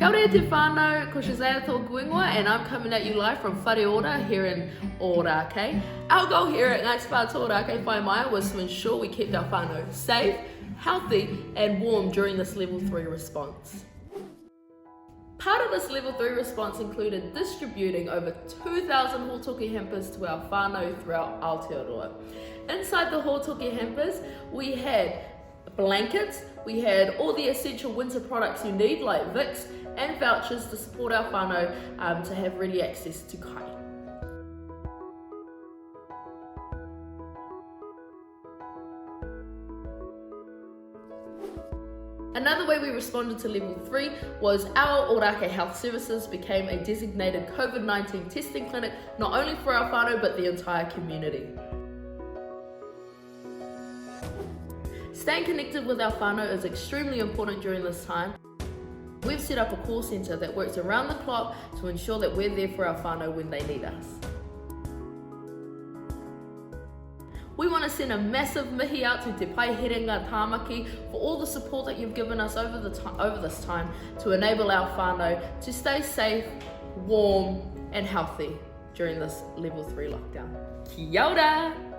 Kia ora te whānau, ko Shazaya tō kuingoa, and I'm coming at you live from Whare Ora here in Ōrākei. Our goal here at Ngāi Te Whātua Ōrākei Whai Māia was to ensure we kept our whānau safe, healthy and warm during this level 3 response. Part of this level 3 response included distributing over 2,000 hōtoke hampers to our whānau throughout Aotearoa. Inside the hōtoke hampers, we had blankets, we had all the essential winter products you need like Vicks and vouchers to support our whānau to have ready access to kai. Another way we responded to level 3 was our Ōrākei Health Services became a designated Covid-19 testing clinic, not only for our whānau but the entire community. Staying connected with our whānau is extremely important during this time. We've set up a call centre that works around the clock to ensure that we're there for our whānau when they need us. We want to send a massive mihi out to te pai Herenga Tāmaki for all the support that you've given us over this time to enable our whānau to stay safe, warm and healthy during this level 3 lockdown. Kia ora!